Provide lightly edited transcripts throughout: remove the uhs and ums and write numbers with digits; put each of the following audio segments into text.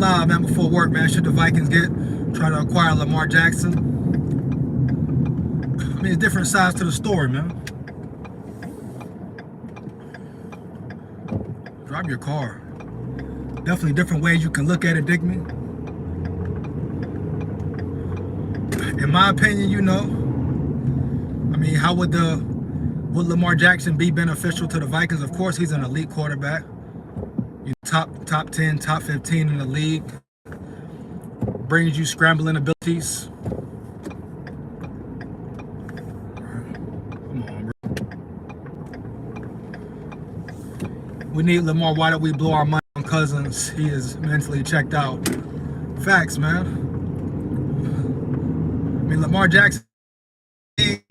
live, man, before work, man. Should the Vikings try to acquire Lamar Jackson? I mean, it's different sides to the story, man. Drive your car. Definitely different ways you can look at it, dig me? In my opinion, you know, I mean, how would Lamar Jackson be beneficial to the Vikings? Of course, he's an elite quarterback. Top 10, top 15 in the league. Brings you scrambling abilities. Come on, bro. We need Lamar. Why don't we blow our money on Cousins? He is mentally checked out. Facts, man. I mean, Lamar Jackson, if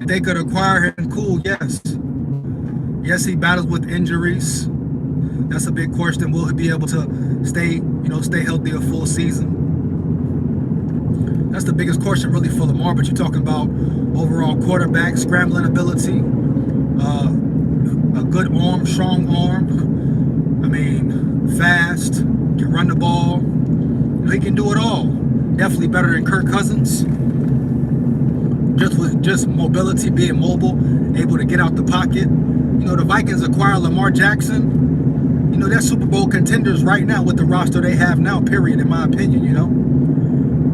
they could acquire him, cool, yes. Yes, he battles with injuries. That's a big question. Will he be able to stay healthy a full season? That's the biggest question really for Lamar, but you're talking about overall quarterback, scrambling ability, a good arm, strong arm. I mean, fast, can run the ball. He can do it all. Definitely better than Kirk Cousins. Just mobility, being mobile, able to get out the pocket. You know, the Vikings acquire Lamar Jackson. You know, they're Super Bowl contenders right now with the roster they have now, period, in my opinion, you know.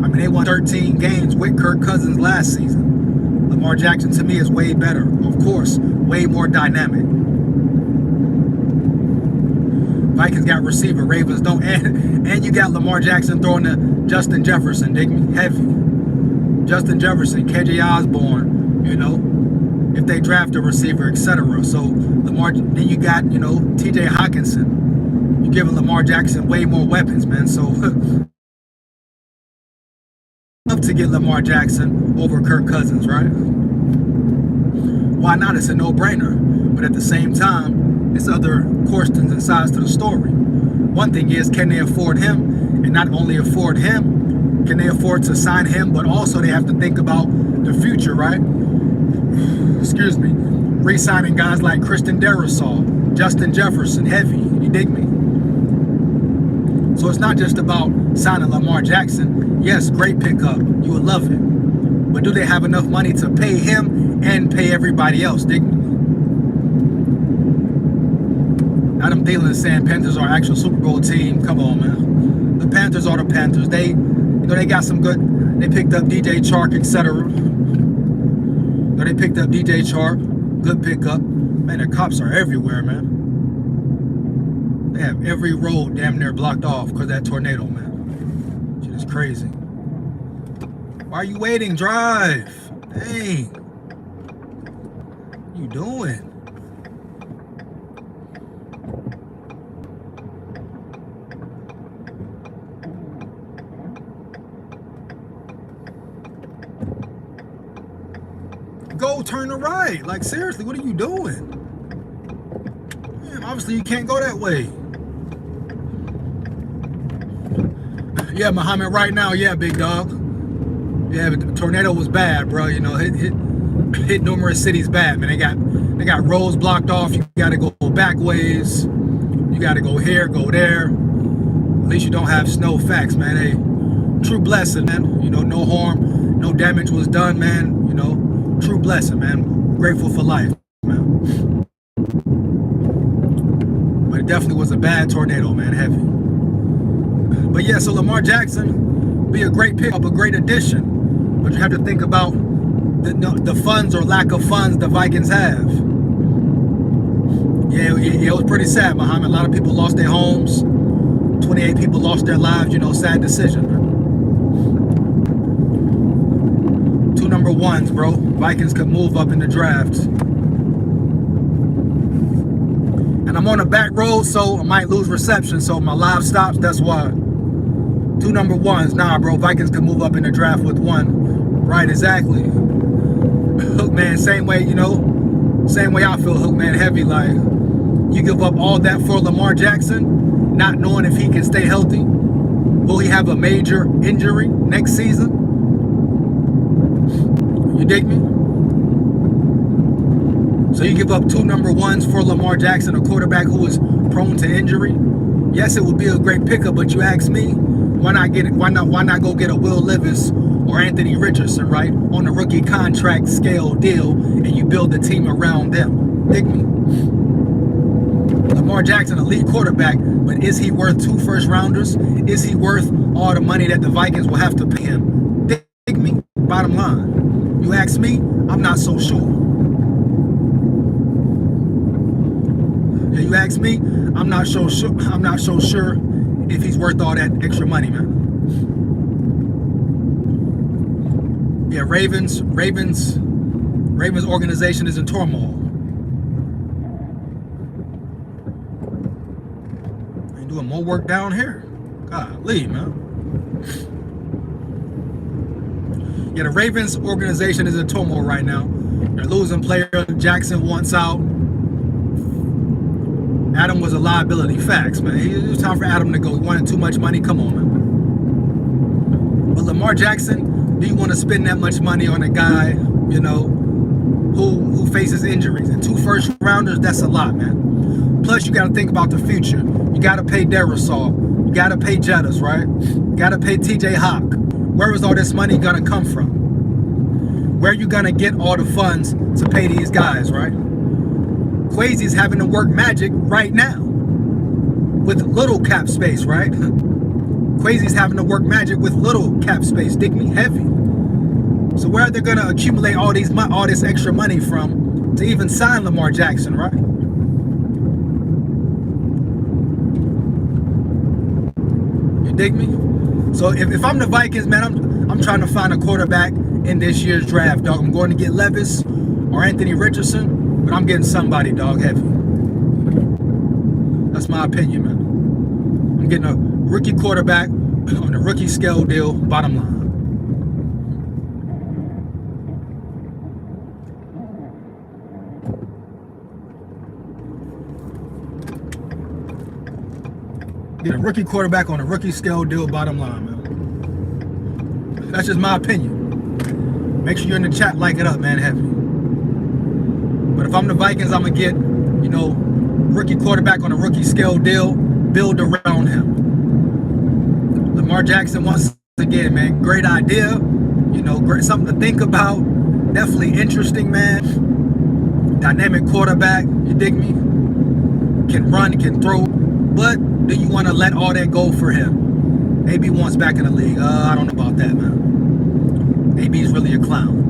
I mean, they won 13 games with Kirk Cousins last season. Lamar Jackson, to me, is way better. Of course, way more dynamic. Vikings got receiver, Ravens don't. And you got Lamar Jackson throwing to Justin Jefferson, dig me? Heavy. Justin Jefferson, KJ Osborne, you know, if they draft a receiver, etc. So Lamar, then you got, you know, TJ Hawkinson. You're giving Lamar Jackson way more weapons, man. So love to get Lamar Jackson over Kirk Cousins, right? Why not? It's a no-brainer. But at the same time, there's other questions and sides to the story. One thing is, can they afford him? And not only afford him, can they afford to sign him, but also they have to think about the future, right? Excuse me. Re-signing guys like Christian Darrisaw, Justin Jefferson, heavy. You dig me? So it's not just about signing Lamar Jackson. Yes, great pickup. You would love it. But do they have enough money to pay him and pay everybody else? Dig me? Adam Thielen saying Panthers are actual Super Bowl team. Come on, man. The Panthers are the Panthers. They got some good. They picked up DJ Chark, etc. They picked up DJ Chark. Good pickup. Man, the cops are everywhere, man. They have every road damn near blocked off because of that tornado, man. Shit is crazy. Why are you waiting? Drive. Dang. What you doing? Go turn to right. Like, seriously, what are you doing? Man, obviously you can't go that way. Yeah, Muhammad, right now, yeah, big dog. Yeah, but the tornado was bad, bro. You know, hit numerous cities bad, man. They got roads blocked off. You gotta go back ways. You gotta go here, go there. At least you don't have snow. Facts, man. Hey, true blessing, man. You know, no harm, no damage was done, man. You know. True blessing, man. Grateful for life, man. But it definitely was a bad tornado, man. Heavy. But yeah, so Lamar Jackson be a great pickup, a great addition. But you have to think about the funds or lack of funds the Vikings have. Yeah, it was pretty sad, Muhammad. A lot of people lost their homes. 28 people lost their lives. You know, sad decision, man. Number ones, bro. Vikings could move up in the draft. And I'm on a back road, so I might lose reception. So my live stops, that's why. 2 number ones. Nah, bro. Vikings could move up in the draft with 1. Right, exactly. Hookman, same way, you know. Same way I feel, Hookman, heavy. Like, you give up all that for Lamar Jackson, not knowing if he can stay healthy. Will he have a major injury next season? You dig me? So you give up 2 number ones for Lamar Jackson, a quarterback who is prone to injury. Yes, it would be a great pickup, but you ask me, why not get it? Why not go get a Will Levis or Anthony Richardson, right, on a rookie contract scale deal, and you build the team around them? Dig me? Lamar Jackson, elite quarterback, but is he worth 2 first rounders? Is he worth all the money that the Vikings will have to pay him? Dig me? Bottom line, you ask me, I'm not so sure. Yeah, you ask me, I'm not so sure. I'm not so sure if he's worth all that extra money, man. Yeah, Ravens organization is in turmoil. Ain't doing more work down here. Golly, man. Yeah, the Ravens organization is in turmoil right now. They're losing players. Jackson wants out. Adam was a liability. Facts, man. It was time for Adam to go. He wanted too much money. Come on, man. But Lamar Jackson, do you want to spend that much money on a guy, you know, who faces injuries? And 2 first rounders, that's a lot, man. Plus, you got to think about the future. You got to pay Darrisaw. You got to pay Jettas, right? You got to pay TJ Hawk. Where is all this money going to come from? Where are you going to get all the funds to pay these guys, right? Quasi's having to work magic right now with little cap space, right? Quasi's having to work magic with little cap space. Dig me? Heavy. So where are they going to accumulate all this extra money from to even sign Lamar Jackson, right? You dig me? So if I'm the Vikings, man, I'm trying to find a quarterback in this year's draft, dog. I'm going to get Levis or Anthony Richardson. But I'm getting somebody, dog, heavy. That's my opinion, man. I'm getting a rookie quarterback on a rookie scale deal, bottom line. Get a rookie quarterback on a rookie scale deal, bottom line, man. That's just my opinion. Make sure you're in the chat, like it up, man, heavy. But if I'm the Vikings, I'm going to get, you know, rookie quarterback on a rookie scale deal, build around him. Lamar Jackson, once again, man, great idea. You know, great, something to think about. Definitely interesting, man. Dynamic quarterback, you dig me? Can run, can throw. But do you want to let all that go for him? AB wants back in the league. I don't know about that, man. AB's really a clown.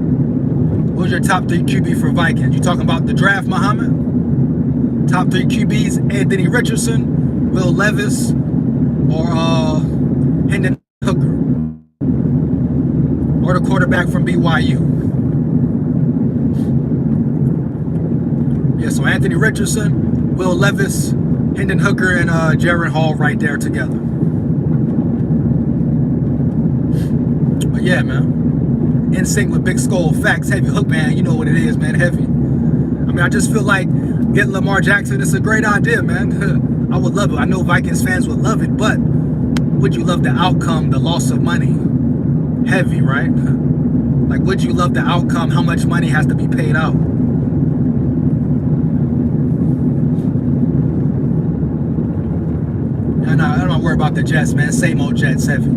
Who's your top 3 QB for Vikings? You talking about the draft, Muhammad? Top 3 QBs, Anthony Richardson, Will Levis, or Hendon Hooker, or the quarterback from BYU. Yeah, so Anthony Richardson, Will Levis, Hendon Hooker, and Jaren Hall right there together. But yeah, man. In sync with Big Skull. Facts, heavy. Hook, man. You know what it is, man. Heavy. I mean, I just feel like getting Lamar Jackson is a great idea, man. I would love it. I know Vikings fans would love it, but would you love the outcome, the loss of money? Heavy, right? Like, would you love the outcome? How much money has to be paid out? And I'm not worried about the Jets, man. Same old Jets, heavy.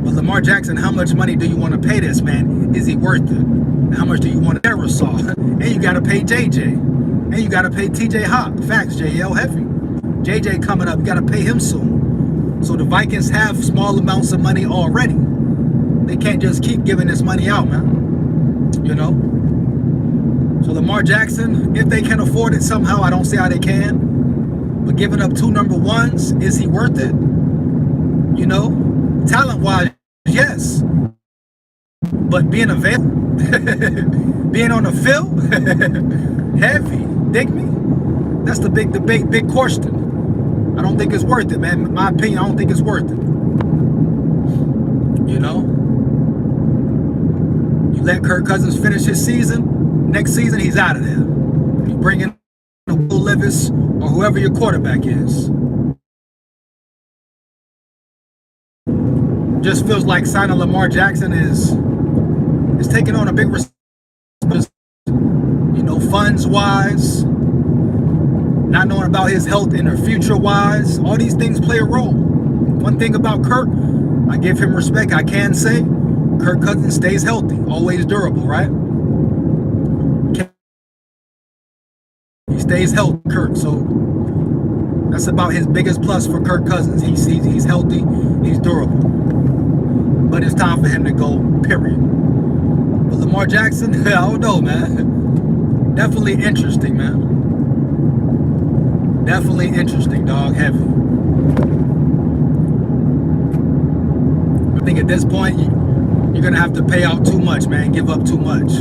But Lamar Jackson, how much money do you want to pay this man? Is he worth it? How much do you want to Darrisaw? And you got to pay JJ. And you got to pay TJ Hawk. Facts, JL, heavy. JJ coming up. You got to pay him soon. So the Vikings have small amounts of money already. They can't just keep giving this money out, man. You know? So Lamar Jackson, if they can afford it somehow, I don't see how they can. But giving up 2 number 1s, is he worth it? You know? Talent-wise, yes. But being available, being on the field, heavy. Dig me? That's the big debate, big question. I don't think it's worth it, man. In my opinion, I don't think it's worth it. You know? You let Kirk Cousins finish his season, next season he's out of there. You bring in Will Levis or whoever your quarterback is. Just feels like signing Lamar Jackson is taking on a big responsibility, you know, funds wise. not knowing about his health in the future-wise, all these things play a role. One thing about Kirk, I give him respect. I can say Kirk Cousins stays healthy, always durable, right? He stays healthy, Kirk. So that's about his biggest plus for Kirk Cousins. He's healthy, he's durable. But it's time for him to go, period. But Lamar Jackson, I don't know, man. Definitely interesting, man. Definitely interesting, dog. Heavy. I think at this point, you're going to have to pay out too much, man. Give up too much.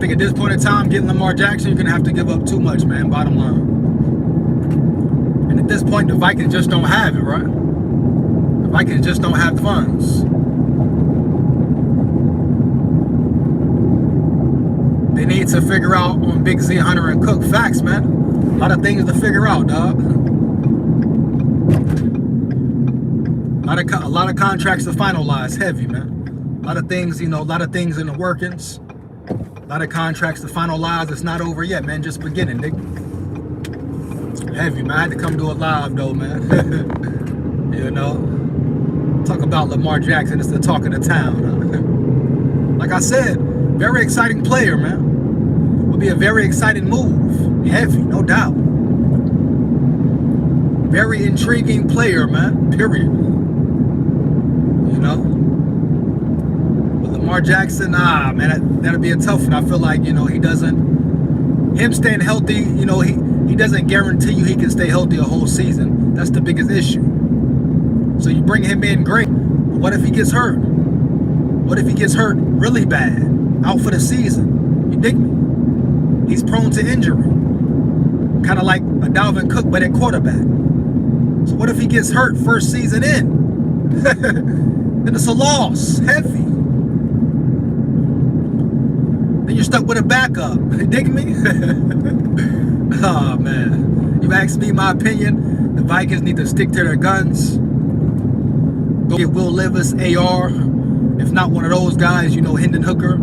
At this point in time, getting Lamar Jackson, you're going to have to give up too much, man, bottom line. And at this point, the Vikings just don't have it, right? The Vikings just don't have funds. They need to figure out on Big Z, Hunter, and Cook. Facts, man. A lot of things to figure out, dog. A lot of contracts to finalize. Heavy, man. A lot of things, a lot of things in the workings. A lot of contracts to finalize. It's not over yet, man. Just beginning, nigga. Heavy, man. I had to come do it live, though, man. Talk about Lamar Jackson. It's the talk of the town. Like I said, very exciting player, man. Will be a very exciting move. Heavy, no doubt. Very intriguing player, man. Period. Lamar Jackson, man, that'll be a tough one. I feel like, him staying healthy, he doesn't guarantee you he can stay healthy a whole season. That's the biggest issue. So you bring him in, great. But what if he gets hurt? What if he gets hurt really bad? Out for the season. You dig me? He's prone to injury. Kind of like a Dalvin Cook, but at quarterback. So what if he gets hurt first season in? Then it's a loss. Heavy. Then you're stuck with a backup. You dig me? Oh, man. You ask me my opinion, the Vikings need to stick to their guns. Go get Will Levis, AR. If not one of those guys, Hendon Hooker.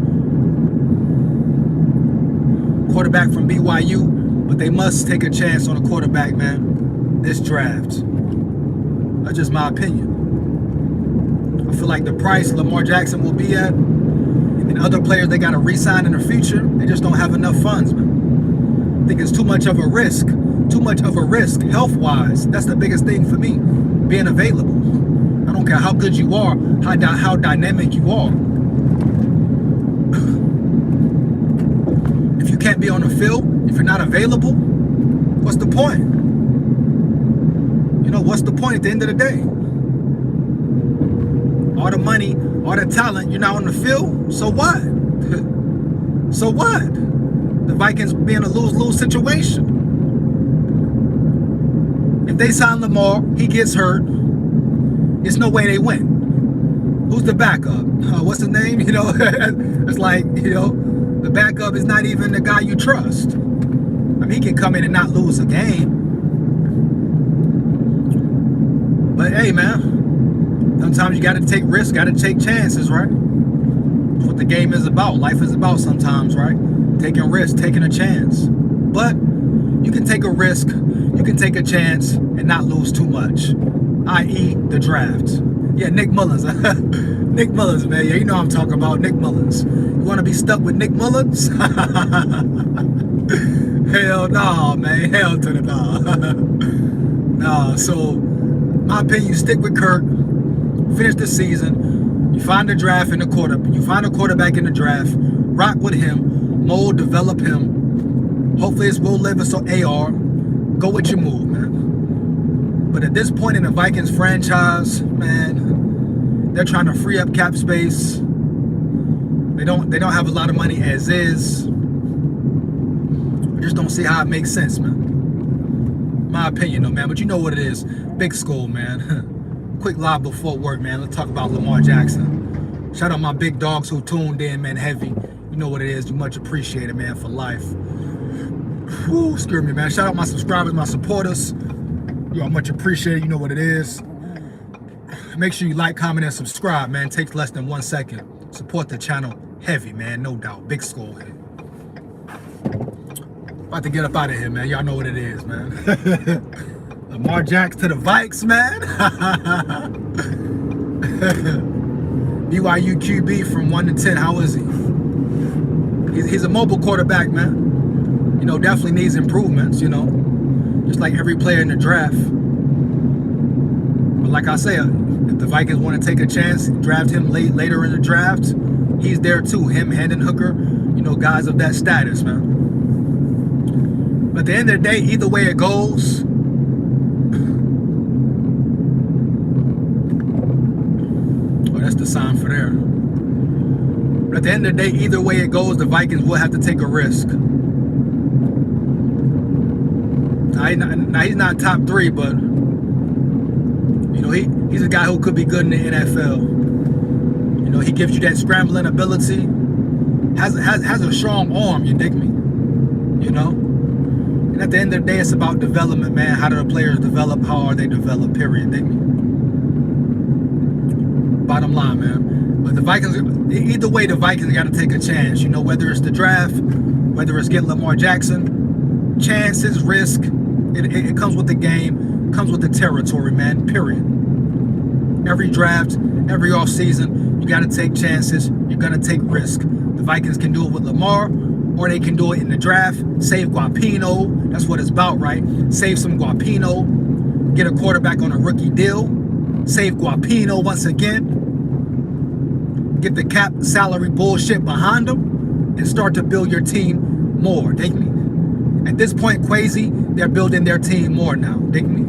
Quarterback from BYU. But they must take a chance on a quarterback, man, this draft. That's just my opinion. I feel like the price Lamar Jackson will be at, and other players they got to re-sign in the future, they just don't have enough funds, man. I think it's too much of a risk. Too much of a risk, health-wise. That's the biggest thing for me, being available. I don't care how good you are, how dynamic you are. If you can't be on the field, if you're not available, what's the point? What's the point at the end of the day? All the money, all the talent, you're not on the field, so what? So what? The Vikings be in a lose-lose situation. If they sign Lamar, he gets hurt, there's no way they win. Who's the backup? What's his name? It's like, the backup is not even the guy you trust. I mean, he can come in and not lose a game. But hey, man, sometimes you got to take risks, got to take chances, right? That's what the game is about. Life is about sometimes, right? Taking risks, taking a chance. But you can take a risk, you can take a chance and not lose too much, i.e. the draft. Yeah, Nick Mullins. Nick Mullins, man. Yeah, you know what I'm talking about. Nick Mullins. You want to be stuck with Nick Mullins? Hell no, man. Hell to the no. Nah, so my opinion, you stick with Kirk, finish the season, you find a draft in the quarterback, you find a quarterback in the draft, rock with him, mold, develop him. Hopefully it's Will Levis or AR. Go with your move, man. But at this point in the Vikings franchise, man, they're trying to free up cap space. They don't have a lot of money as is. I just don't see how it makes sense, man. My opinion, though, man. But you know what it is. Big school, man. quick live before work, man. Let's talk about Lamar Jackson. Shout out my big dogs who tuned in, man, heavy. You know what it is. You much appreciated, man, for life. Whew, screw me, man. Shout out my subscribers, my supporters. You are much appreciated. You know what it is. Make sure you like, comment, and subscribe, man. It takes less than 1 second. Support the channel heavy, man. No doubt. Big skull here. About to get up out of here, man. Y'all know what it is, man. Lamar Jackson to the Vikes, man. BYU QB from 1 to 10. How is he? He's a mobile quarterback, man. You know, definitely needs improvements, you know. Just like every player in the draft. But like I say, if the Vikings want to take a chance, draft him later in the draft, he's there too. Him, Hendon Hooker, you know, guys of that status, man. But at the end of the day, either way it goes, oh, that's the sign for there. But at the end of the day, either way it goes, the Vikings will have to take a risk. Now he's not top 3, but you know, he's a guy who could be good in the NFL. You know, he gives you that scrambling ability. Has a strong arm, you dig me? You know? And at the end of the day, it's about development, man. How do the players develop? How are they developed? Period. Dig me? Bottom line, man. But the Vikings, either way, the Vikings got to take a chance. You know, whether it's the draft, whether it's getting Lamar Jackson, chances, risk. It comes with the game, comes with the territory, man. Period. Every draft, every offseason, you got to take chances. You got to take risk. The Vikings can do it with Lamar, or they can do it in the draft. Save Guapino. That's what it's about, right? Save some Guapino. Get a quarterback on a rookie deal. Save Guapino once again. Get the cap salary bullshit behind them and start to build your team more. Dig me? At this point, Quasi, they're building their team more now. Dig me?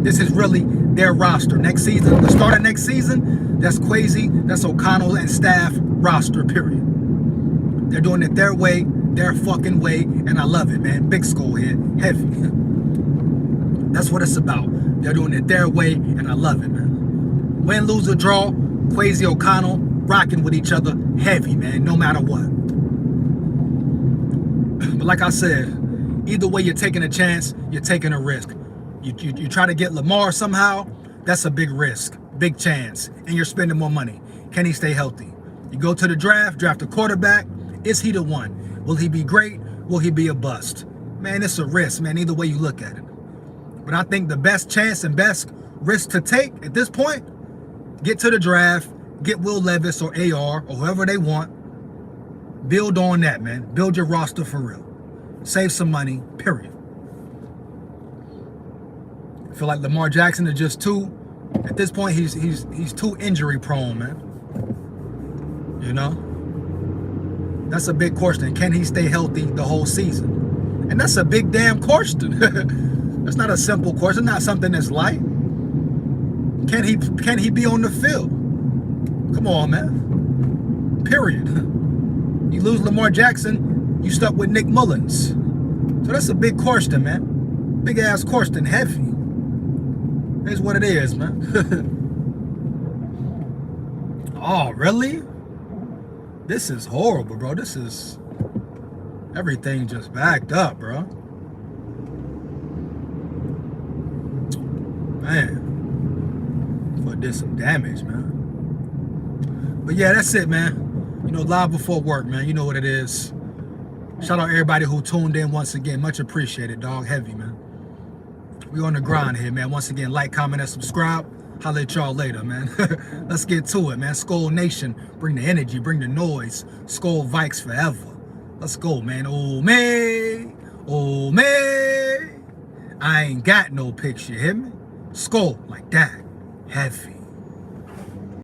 This is really their roster. Next season, the start of next season, that's Quasi, that's O'Connell and staff roster, period. They're doing it their way, their fucking way, and I love it, man. Big skull here, heavy. That's what it's about. They're doing it their way, and I love it, man. Win, lose, or draw, Quasi, O'Connell, rocking with each other, heavy, man, no matter what. But like I said, either way, you're taking a chance, you're taking a risk. You try to get Lamar somehow, that's a big risk, big chance, and you're spending more money. Can he stay healthy? You go to the draft a quarterback. Is he the one? Will he be great? Will he be a bust? Man, it's a risk, man, either way you look at it. But I think the best chance and best risk to take at this point, get to the draft, get Will Levis or AR or whoever they want. Build on that, man. Build your roster for real. Save some money, period. I feel like Lamar Jackson is just too, at this point, he's too injury prone, man. You know? That's a big question. Can he stay healthy the whole season? And that's a big damn question. That's not a simple question, not something that's light. Can he be on the field? Come on, man. Period. You lose Lamar Jackson, you stuck with Nick Mullins. So that's a big question, man. Big ass question, heavy. Here's what it is, man. Oh, really? This is horrible, bro. This is everything just backed up, bro. Man. Did some damage, man. But yeah, that's it, man. You know, live before work, man. You know what it is. Shout out everybody who tuned in once again. Much appreciated, dog. Heavy, man. We on the grind here, man. Once again, like, comment, and subscribe. Holla at y'all later, man. Let's get to it, man. Skull Nation. Bring the energy, bring the noise. Skull Vikes forever. Let's go, man. Oh, me. Oh, me. I ain't got no picture, hear me? Skull like that. Heavy.